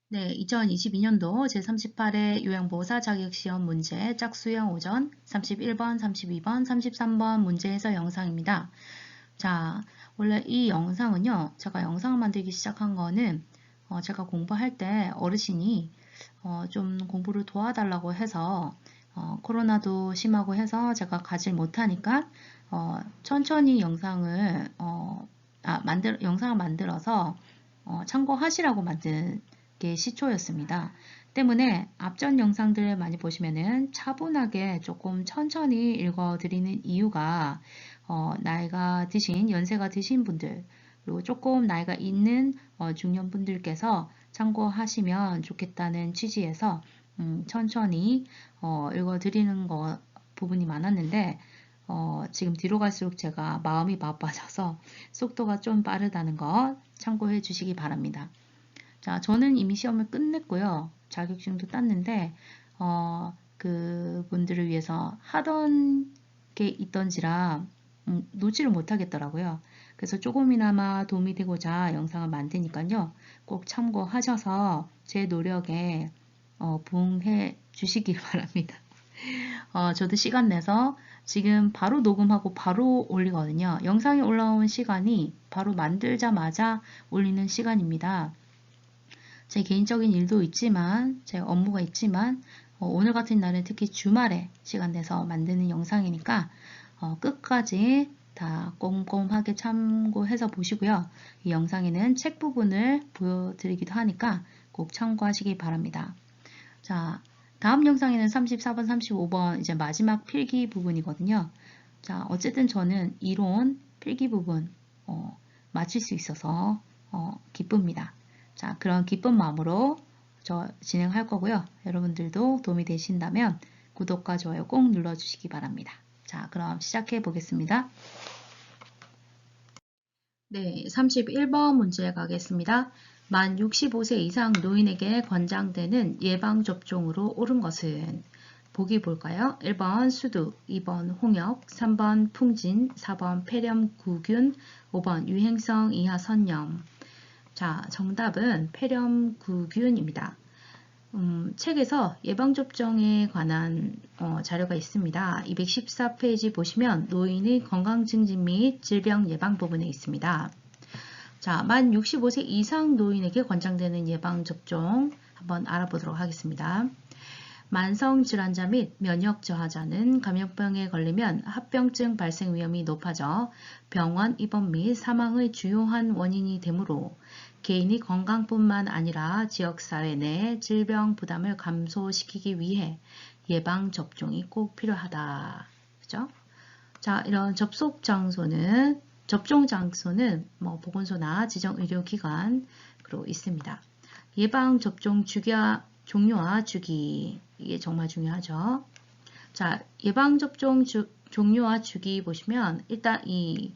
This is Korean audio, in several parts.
네, 2022년도 제38회 요양보호사 자격시험 문제 짝수형 오전 31번, 32번, 33번 문제 해설 영상입니다. 자, 원래 이 영상은요, 제가 영상을 만들기 시작한 거는 제가 공부할 때 어르신이 좀 공부를 도와달라고 해서 코로나도 심하고 해서 제가 가질 못하니까 천천히 영상을 만들어서 참고하시라고 만든 게 시초였습니다. 때문에 앞전 영상들 많이 보시면은 차분하게 조금 천천히 읽어드리는 이유가 나이가 드신, 연세가 드신 분들, 그리고 조금 나이가 있는 중년분들께서 참고하시면 좋겠다는 취지에서 천천히 읽어드리는 부분이 많았는데 지금 뒤로 갈수록 제가 마음이 바빠져서 속도가 좀 빠르다는 거 참고해 주시기 바랍니다. 자, 저는 이미 시험을 끝냈고요. 자격증도 땄는데 그분들을 위해서 하던 게 있던지라 놓지를 못하겠더라고요. 그래서 조금이나마 도움이 되고자 영상을 만드니까요. 꼭 참고하셔서 제 노력에 부응해 주시길 바랍니다. 저도 시간 내서 지금 바로 녹음하고 바로 올리거든요. 영상이 올라온 시간이 바로 만들자마자 올리는 시간입니다. 제 개인적인 일도 있지만, 제 업무가 있지만, 오늘 같은 날은 특히 주말에 시간 내서 만드는 영상이니까 끝까지 다 꼼꼼하게 참고해서 보시고요. 이 영상에는 책 부분을 보여드리기도 하니까 꼭 참고하시기 바랍니다. 자, 다음 영상에는 34번, 35번 이제 마지막 필기 부분이거든요. 자, 어쨌든 저는 이론 필기 부분 마칠 수 있어서 기쁩니다. 자, 그런 기쁜 마음으로 저 진행할 거고요. 여러분들도 도움이 되신다면 구독과 좋아요 꼭 눌러주시기 바랍니다. 자, 그럼 시작해 보겠습니다. 네, 31번 문제 가겠습니다. 만 65세 이상 노인에게 권장되는 예방접종으로 옳은 것은? 보기 볼까요? 1번 수두, 2번 홍역, 3번 풍진, 4번 폐렴구균, 5번 유행성 이하선염. 자, 정답은 폐렴구균입니다. 책에서 예방접종에 관한 자료가 있습니다. 214페이지 보시면 노인의 건강증진 및 질병 예방 부분에 있습니다. 자, 만 65세 이상 노인에게 권장되는 예방접종 한번 알아보도록 하겠습니다. 만성질환자 및 면역저하자는 감염병에 걸리면 합병증 발생 위험이 높아져 병원 입원 및 사망의 주요한 원인이 되므로 개인의 건강뿐만 아니라 지역사회 내 질병 부담을 감소시키기 위해 예방접종이 꼭 필요하다. 그죠? 자, 이런 접종 장소는 보건소나 지정의료기관으로 있습니다. 예방접종 종류와 주기, 이게 정말 중요하죠. 자, 예방접종 종류와 주기 보시면 일단 이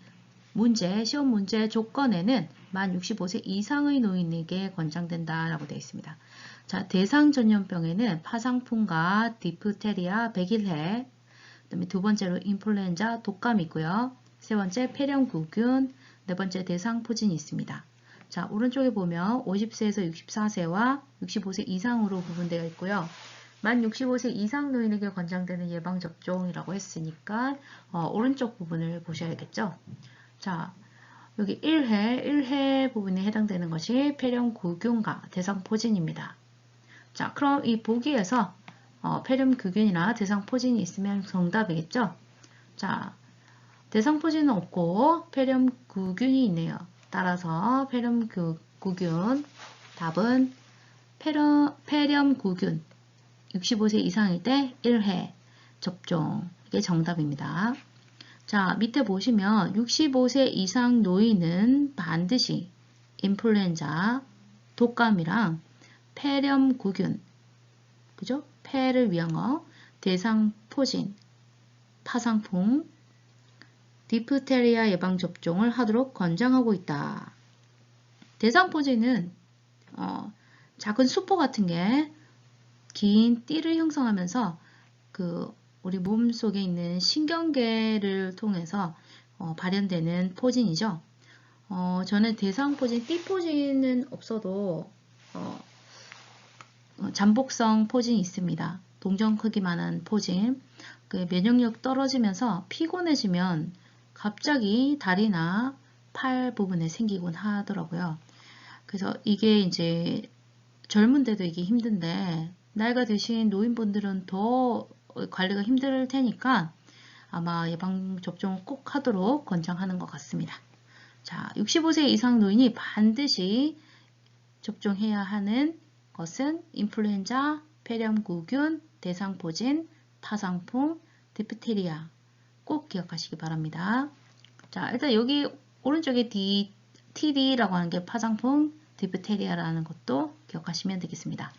시험 문제 조건에는 만 65세 이상의 노인에게 권장된다라고 되어 있습니다. 자, 대상 전염병에는 파상풍과 디프테리아, 백일해, 그다음에 두 번째로 인플루엔자, 독감이 있고요. 세 번째 폐렴구균, 네 번째 대상포진이 있습니다. 자, 오른쪽에 보면 50세에서 64세와 65세 이상으로 구분되어 있고요. 만 65세 이상 노인에게 권장되는 예방접종이라고 했으니까 오른쪽 부분을 보셔야겠죠. 자, 여기 1회 부분에 해당되는 것이 폐렴구균과 대상포진입니다. 자, 그럼 이 보기에서 폐렴구균이나 대상포진이 있으면 정답이겠죠? 자, 대상포진은 없고 폐렴구균이 있네요. 따라서 폐렴구균 답은 폐렴구균 65세 이상일 때 1회 접종 이게 정답입니다. 자, 밑에 보시면 65세 이상 노인은 반드시 인플루엔자, 독감이랑 폐렴구균, 그죠? 폐를 위한 대상포진, 파상풍, 디프테리아 예방접종을 하도록 권장하고 있다. 대상포진은 작은 수포 같은 게 긴 띠를 형성하면서 우리 몸 속에 있는 신경계를 통해서 발현되는 포진이죠. 저는 대상포진, 띠포진은 없어도 잠복성 포진이 있습니다. 동전 크기만한 포진. 그 면역력 떨어지면서 피곤해지면 갑자기 다리나 팔 부분에 생기곤 하더라고요. 그래서 이게 이제 젊은데도 이게 힘든데 나이가 드신 노인분들은 더 관리가 힘들 테니까 아마 예방접종을 꼭 하도록 권장하는 것 같습니다. 자, 65세 이상 노인이 반드시 접종해야 하는 것은 인플루엔자, 폐렴구균, 대상포진, 타상풍, 디프테리아 꼭 기억하시기 바랍니다. 자, 일단 여기 오른쪽에 TD라고 하는 게 파상풍, 디프테리아라는 것도 기억하시면 되겠습니다.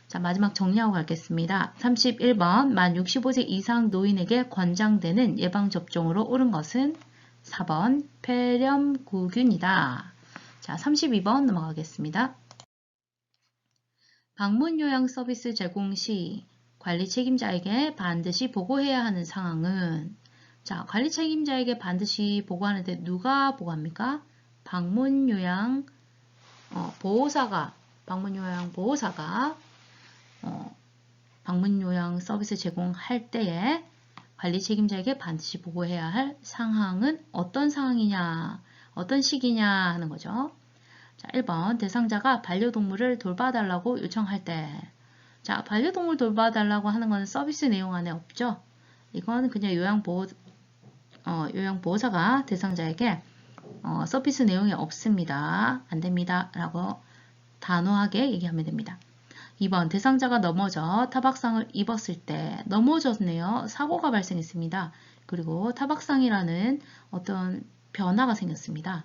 자, 마지막 정리하고 가겠습니다. 31번, 만 65세 이상 노인에게 권장되는 예방접종으로 옳은 것은 4번, 폐렴구균이다. 자, 32번 넘어가겠습니다. 방문 요양 서비스 제공 시 관리 책임자에게 반드시 보고해야 하는 상황은 자, 관리 책임자에게 반드시 보고하는데 누가 보고합니까? 방문 요양 보호사가 방문 요양 서비스 제공할 때에 관리 책임자에게 반드시 보고해야 할 상황은 어떤 상황이냐, 어떤 시기냐 하는 거죠. 자, 1번 대상자가 반려동물을 돌봐달라고 요청할 때 자, 반려동물 돌봐달라고 하는 건 서비스 내용 안에 없죠. 이건 그냥 요양보호사가 대상자에게 서비스 내용이 없습니다. 안 됩니다. 라고 단호하게 얘기하면 됩니다. 2번 대상자가 넘어져 타박상을 입었을 때 넘어졌네요. 사고가 발생했습니다. 그리고 타박상이라는 어떤 변화가 생겼습니다.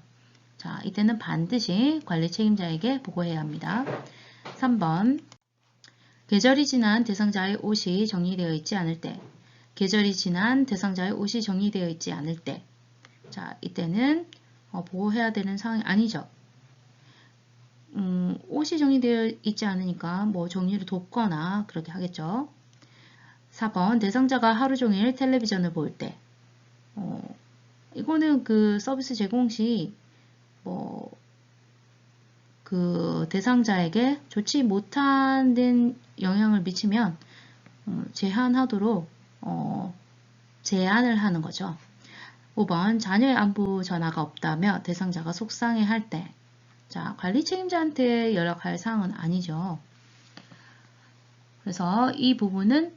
자, 이때는 반드시 관리 책임자에게 보고해야 합니다. 3번 계절이 지난 대상자의 옷이 정리되어 있지 않을 때 계절이 지난 대상자의 옷이 정리되어 있지 않을 때 자, 이때는 보고해야 되는 상황이 아니죠. 옷이 정리되어 있지 않으니까 뭐 정리를 돕거나 그렇게 하겠죠. 4번 대상자가 하루 종일 텔레비전을 볼 때 이거는 그 서비스 제공 시 그 대상자에게 좋지 못한 영향을 미치면 제한하도록 제한을 하는 거죠. 5번 자녀의 안부 전화가 없다며 대상자가 속상해할 때 자, 관리 책임자한테 연락할 사항은 아니죠. 그래서 이 부분은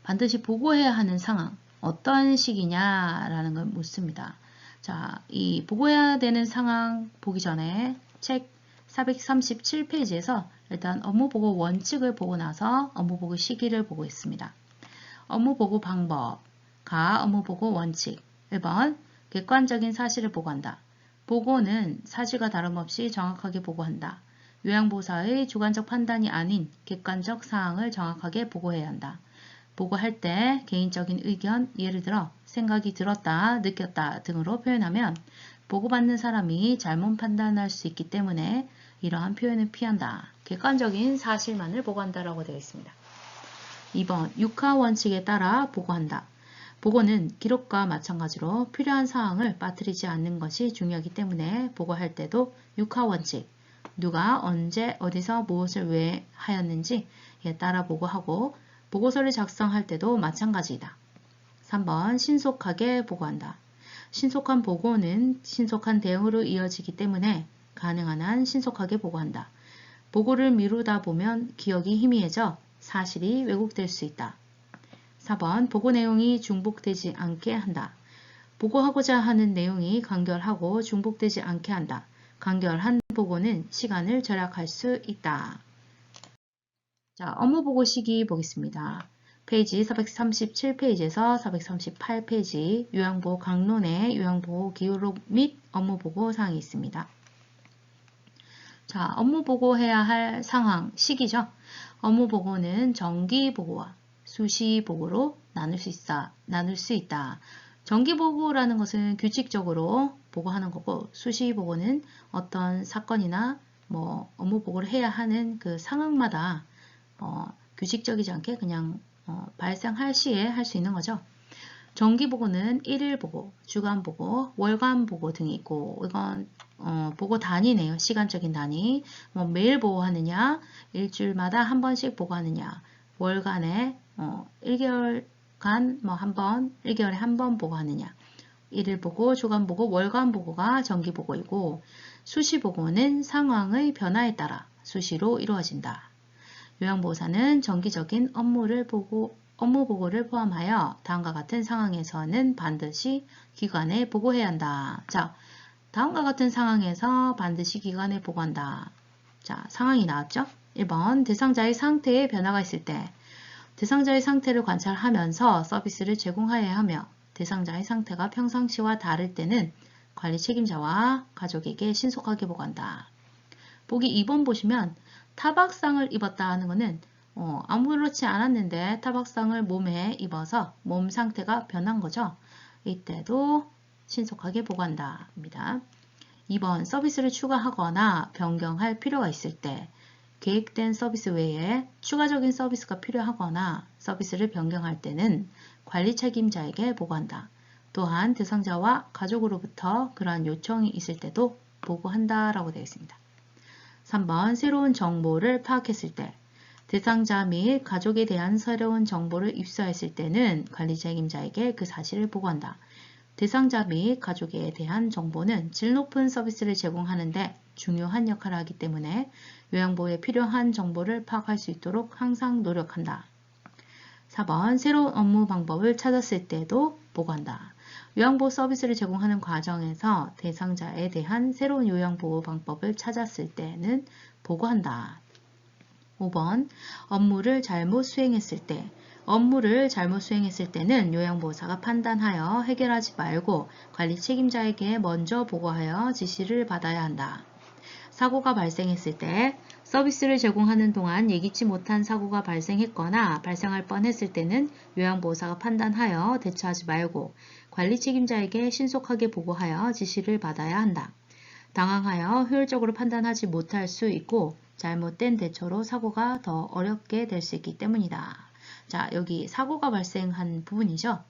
반드시 보고해야 하는 상황 어떤 시기냐라는 걸 묻습니다. 자, 이 보고해야 되는 상황 보기 전에 책 437페이지에서 일단 업무보고 원칙을 보고 나서 업무보고 시기를 보고 있습니다. 업무보고 방법, 업무보고 원칙 1번 객관적인 사실을 보고한다. 보고는 사실과 다름없이 정확하게 보고한다. 요양보호사의 주관적 판단이 아닌 객관적 사항을 정확하게 보고해야 한다. 보고할 때 개인적인 의견, 예를 들어 생각이 들었다, 느꼈다 등으로 표현하면 보고받는 사람이 잘못 판단할 수 있기 때문에 이러한 표현을 피한다. 객관적인 사실만을 보고한다라고 되어 있습니다. 2번 육하 원칙에 따라 보고한다. 보고는 기록과 마찬가지로 필요한 사항을 빠뜨리지 않는 것이 중요하기 때문에 보고할 때도 육하 원칙, 누가 언제 어디서 무엇을 왜 하였는지에 따라 보고하고 보고서를 작성할 때도 마찬가지이다. 3번 신속하게 보고한다. 신속한 보고는 신속한 대응으로 이어지기 때문에 가능한 한 신속하게 보고한다. 보고를 미루다 보면 기억이 희미해져 사실이 왜곡될 수 있다. 4번 보고 내용이 중복되지 않게 한다. 보고하고자 하는 내용이 간결하고 중복되지 않게 한다. 간결한 보고는 시간을 절약할 수 있다. 자, 업무보고 시기 보겠습니다. 페이지 437페이지에서 438페이지 요양보호 강론에 요양보호 기록 및 업무보고 사항이 있습니다. 자, 업무보고해야 할 상황, 시기죠. 업무보고는 정기보고와 수시보고로 나눌 수 있다. 정기보고라는 것은 규칙적으로 보고하는 거고 수시보고는 어떤 사건이나 뭐 업무보고를 해야 하는 그 상황마다 규칙적이지 않게 그냥 발생할 시에 할 수 있는 거죠. 정기보고는 일일 보고, 주간 보고, 월간 보고 등이 있고 이건 보고 단위네요. 시간적인 단위. 뭐 매일 보고하느냐, 일주일마다 한 번씩 보고하느냐, 월간에 1개월간 뭐 한 번, 1개월에 한 번 보고하느냐. 일일 보고, 주간 보고, 월간 보고가 정기 보고이고 수시 보고는 상황의 변화에 따라 수시로 이루어진다. 요양보호사는 정기적인 업무 보고를 포함하여 다음과 같은 상황에서는 반드시 기관에 보고해야 한다. 자, 다음과 같은 상황에서 반드시 기관에 보고한다. 자, 상황이 나왔죠? 1번, 대상자의 상태에 변화가 있을 때 대상자의 상태를 관찰하면서 서비스를 제공하여야 하며 대상자의 상태가 평상시와 다를 때는 관리 책임자와 가족에게 신속하게 보고한다. 보기 2번 보시면 타박상을 입었다 하는 것은 아무렇지 않았는데 타박상을 몸에 입어서 몸 상태가 변한 거죠. 이때도 신속하게 보고한다. 입니다. 2번 서비스를 추가하거나 변경할 필요가 있을 때 계획된 서비스 외에 추가적인 서비스가 필요하거나 서비스를 변경할 때는 관리 책임자에게 보고한다. 또한 대상자와 가족으로부터 그러한 요청이 있을 때도 보고한다 라고 되어 있습니다. 3번 새로운 정보를 파악했을 때 대상자 및 가족에 대한 새로운 정보를 입수했을 때는 관리 책임자에게 그 사실을 보고한다. 대상자 및 가족에 대한 정보는 질 높은 서비스를 제공하는데 중요한 역할을 하기 때문에 요양보호에 필요한 정보를 파악할 수 있도록 항상 노력한다. 4번 새로운 업무 방법을 찾았을 때도 보고한다. 요양보호 서비스를 제공하는 과정에서 대상자에 대한 새로운 요양보호 방법을 찾았을 때는 보고한다. 5번 업무를 잘못 수행했을 때는 요양보호사가 판단하여 해결하지 말고 관리 책임자에게 먼저 보고하여 지시를 받아야 한다. 사고가 발생했을 때 서비스를 제공하는 동안 예기치 못한 사고가 발생했거나 발생할 뻔했을 때는 요양보호사가 판단하여 대처하지 말고 관리 책임자에게 신속하게 보고하여 지시를 받아야 한다. 당황하여 효율적으로 판단하지 못할 수 있고 잘못된 대처로 사고가 더 어렵게 될 수 있기 때문이다. 자, 여기 사고가 발생한 부분이죠.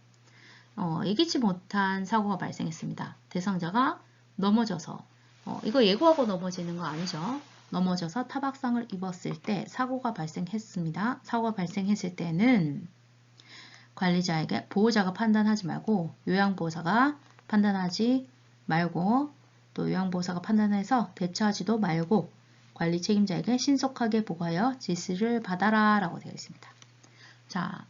예기치 못한 사고가 발생했습니다. 대상자가 넘어져서 이거 예고하고 넘어지는 거 아니죠. 넘어져서 타박상을 입었을 때 사고가 발생했습니다. 사고가 발생했을 때는 관리자에게 보호자가 판단하지 말고 요양보호사가 판단하지 말고 또 요양보호사가 판단해서 대처하지도 말고 관리 책임자에게 신속하게 보고하여 지시를 받아라 라고 되어 있습니다. 자,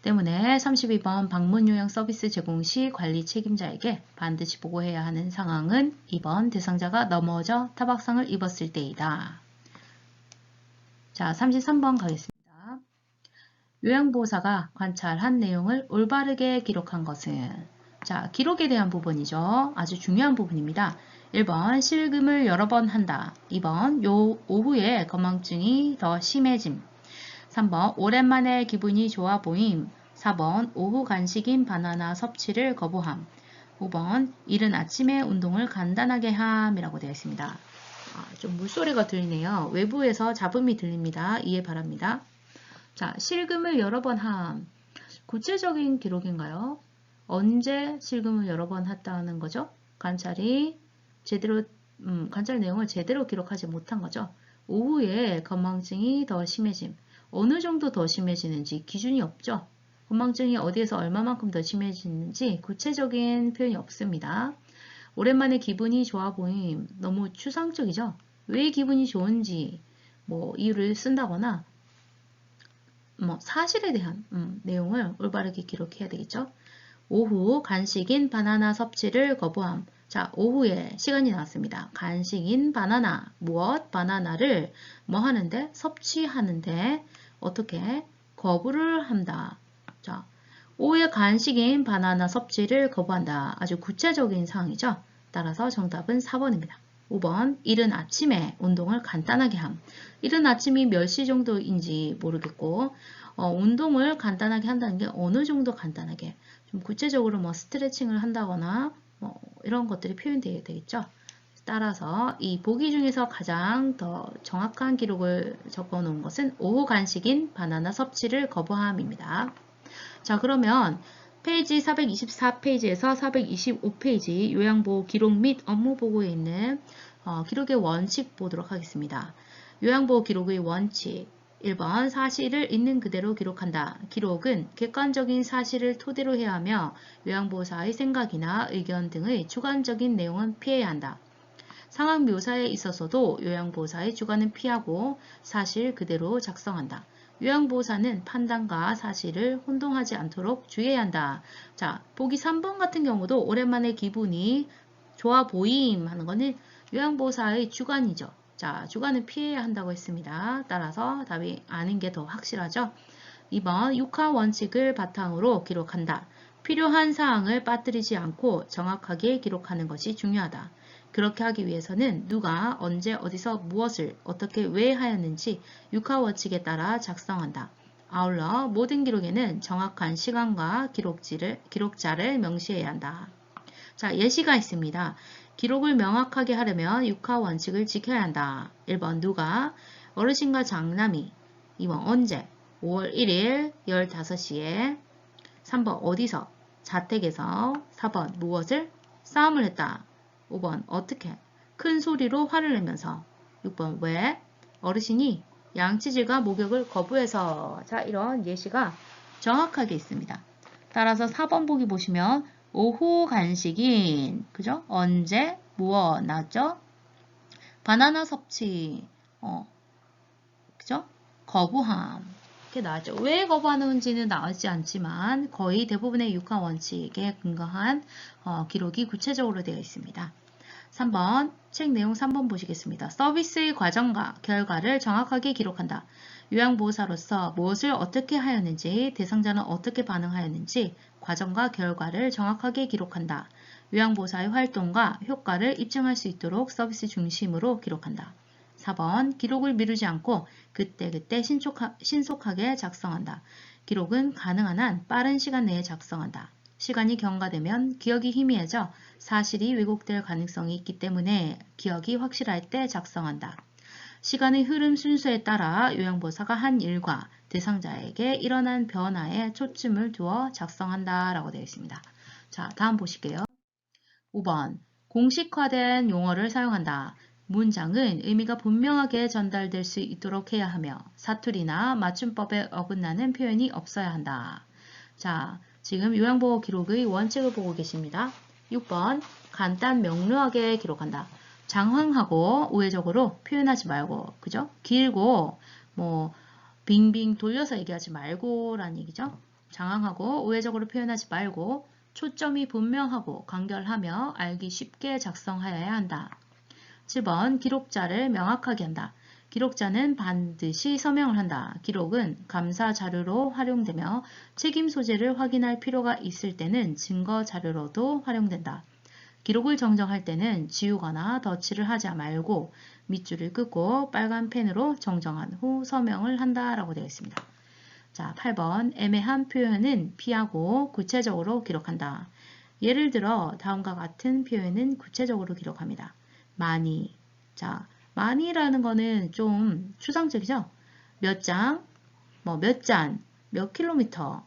때문에 32번 방문 요양 서비스 제공 시 관리 책임자에게 반드시 보고해야 하는 상황은 2번 대상자가 넘어져 타박상을 입었을 때이다. 자, 33번 가겠습니다. 요양보호사가 관찰한 내용을 올바르게 기록한 것은 자, 기록에 대한 부분이죠. 아주 중요한 부분입니다. 1번 실금을 여러 번 한다. 2번 오후에 건망증이 더 심해짐. 3번 오랜만에 기분이 좋아 보임. 4번 오후 간식인 바나나 섭취를 거부함. 5번 이른 아침에 운동을 간단하게 함이라고 되어 있습니다. 좀 물소리가 들리네요. 외부에서 잡음이 들립니다. 이해 바랍니다. 자, 실금을 여러 번 함. 구체적인 기록인가요? 언제 실금을 여러 번 했다는 거죠? 관찰 내용을 제대로 기록하지 못한 거죠. 오후에 건망증이 더 심해짐. 어느 정도 더 심해지는지 기준이 없죠. 건망증이 어디에서 얼마만큼 더 심해지는지 구체적인 표현이 없습니다. 오랜만에 기분이 좋아 보임. 너무 추상적이죠. 왜 기분이 좋은지 이유를 쓴다거나 사실에 대한 내용을 올바르게 기록해야 되겠죠. 오후 간식인 바나나 섭취를 거부함. 자, 오후에 시간이 나왔습니다. 간식인 바나나, 무엇? 바나나를 하는데? 섭취하는데 어떻게? 거부를 한다. 자, 오후에 간식인 바나나 섭취를 거부한다. 아주 구체적인 사항이죠. 따라서 정답은 4번입니다. 5번, 이른 아침에 운동을 간단하게 함. 이른 아침이 몇 시 정도인지 모르겠고 운동을 간단하게 한다는 게 어느 정도 간단하게 좀 구체적으로 스트레칭을 한다거나 이런 것들이 표현되어야 되겠죠. 따라서 이 보기 중에서 가장 더 정확한 기록을 적어 놓은 것은 오후 간식인 바나나 섭취를 거부함입니다. 자, 그러면 페이지 424페이지에서 425페이지 요양보호 기록 및 업무보고에 있는 기록의 원칙 보도록 하겠습니다. 요양보호 기록의 원칙 1번 사실을 있는 그대로 기록한다. 기록은 객관적인 사실을 토대로 해야 하며 요양보호사의 생각이나 의견 등의 주관적인 내용은 피해야 한다. 상황 묘사에 있어서도 요양보호사의 주관은 피하고 사실 그대로 작성한다. 요양보호사는 판단과 사실을 혼동하지 않도록 주의해야 한다. 자, 보기 3번 같은 경우도 오랜만에 기분이 좋아 보임 하는 거는 요양보호사의 주관이죠. 자, 주관은 피해야 한다고 했습니다. 따라서 답이 아닌 게 더 확실하죠. 2번 육하 원칙을 바탕으로 기록한다. 필요한 사항을 빠뜨리지 않고 정확하게 기록하는 것이 중요하다. 그렇게 하기 위해서는 누가 언제 어디서 무엇을 어떻게 왜 하였는지 육하 원칙에 따라 작성한다. 아울러 모든 기록에는 정확한 시간과 기록자를 명시해야 한다. 자, 예시가 있습니다. 기록을 명확하게 하려면 육하 원칙을 지켜야 한다. 1번 누가 어르신과 장남이 2번 언제 5월 1일 15시에 3번 어디서 자택에서 4번 무엇을 싸움을 했다. 5번 어떻게 큰 소리로 화를 내면서 6번 왜 어르신이 양치질과 목욕을 거부해서 자 이런 예시가 정확하게 있습니다. 따라서 4번 보기 보시면 오후 간식인 그죠? 언제 무엇 나왔죠? 바나나 섭취 그죠? 거부함 이렇게 나왔죠. 왜 거부하는지는 나오지 않지만 거의 대부분의 육하 원칙에 근거한 기록이 구체적으로 되어 있습니다. 3번 책 내용 3번 보시겠습니다. 서비스의 과정과 결과를 정확하게 기록한다. 요양보호사로서 무엇을 어떻게 하였는지, 대상자는 어떻게 반응하였는지, 과정과 결과를 정확하게 기록한다. 요양보호사의 활동과 효과를 입증할 수 있도록 서비스 중심으로 기록한다. 4번 기록을 미루지 않고 그때그때 신속하게 작성한다. 기록은 가능한 한 빠른 시간 내에 작성한다. 시간이 경과되면 기억이 희미해져 사실이 왜곡될 가능성이 있기 때문에 기억이 확실할 때 작성한다. 시간의 흐름 순서에 따라 요양보호사가 한 일과 대상자에게 일어난 변화에 초점을 두어 작성한다 라고 되어 있습니다. 자, 다음 보실게요. 5번 공식화된 용어를 사용한다. 문장은 의미가 분명하게 전달될 수 있도록 해야 하며 사투리나 맞춤법에 어긋나는 표현이 없어야 한다. 자, 지금 요양보호 기록의 원칙을 보고 계십니다. 6번 간단 명료하게 기록한다. 장황하고 우회적으로 표현하지 말고 그죠? 길고 뭐 빙빙 돌려서 얘기하지 말고 라는 얘기죠. 장황하고 우회적으로 표현하지 말고 초점이 분명하고 간결하며 알기 쉽게 작성하여야 한다. 7번 기록자를 명확하게 한다. 기록자는 반드시 서명을 한다. 기록은 감사 자료로 활용되며 책임 소재를 확인할 필요가 있을 때는 증거 자료로도 활용된다. 기록을 정정할 때는 지우거나 덧칠을 하지 말고 밑줄을 긋고 빨간 펜으로 정정한 후 서명을 한다라고 되어 있습니다. 자, 8번 애매한 표현은 피하고 구체적으로 기록한다. 예를 들어 다음과 같은 표현은 구체적으로 기록합니다. 많이. 자, 많이라는 거는 좀 추상적이죠? 몇 장, 뭐 몇 잔, 몇 킬로미터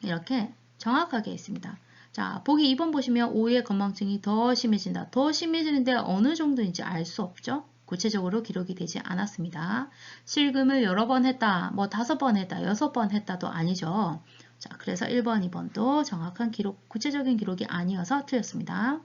이렇게 정확하게 있습니다. 자, 보기 2번 보시면 오후에 건망증이 더 심해진다. 더 심해지는데 어느 정도인지 알 수 없죠? 구체적으로 기록이 되지 않았습니다. 실금을 여러 번 했다, 뭐 5번 했다, 6번 했다도 아니죠. 자, 그래서 1번, 2번도 정확한 기록, 구체적인 기록이 아니어서 틀렸습니다.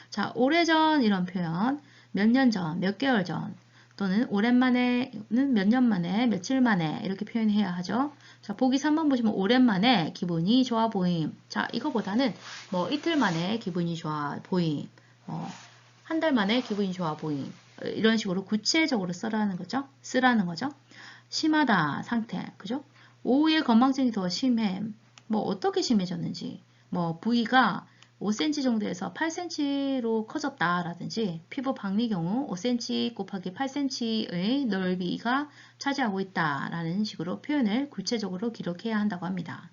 자, 오래전 이런 표현, 몇 년 전, 몇 개월 전, 또는 오랜만에는 몇 년 만에, 며칠 만에 이렇게 표현해야 하죠. 자, 보기 3번 보시면 오랜만에 기분이 좋아 보임. 자, 이거보다는 뭐 이틀 만에 기분이 좋아 보임. 한 달 만에 기분이 좋아 보임. 이런 식으로 구체적으로 쓰라는 거죠. 심하다, 상태. 그죠? 오후에 건망증이 더 심해. 뭐 어떻게 심해졌는지. 뭐 부위가 5cm 정도에서 8cm로 커졌다라든지 피부 박리 경우 5cm 곱하기 8cm의 넓이가 차지하고 있다라는 식으로 표현을 구체적으로 기록해야 한다고 합니다.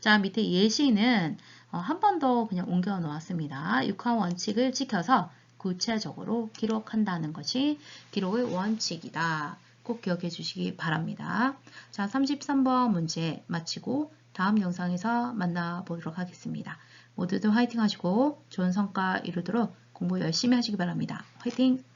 자, 밑에 예시는 한 번 더 그냥 옮겨 놓았습니다. 육하 원칙을 지켜서 구체적으로 기록한다는 것이 기록의 원칙이다. 꼭 기억해 주시기 바랍니다. 자, 33번 문제 마치고 다음 영상에서 만나보도록 하겠습니다. 모두들 화이팅 하시고 좋은 성과 이루도록 공부 열심히 하시기 바랍니다. 화이팅!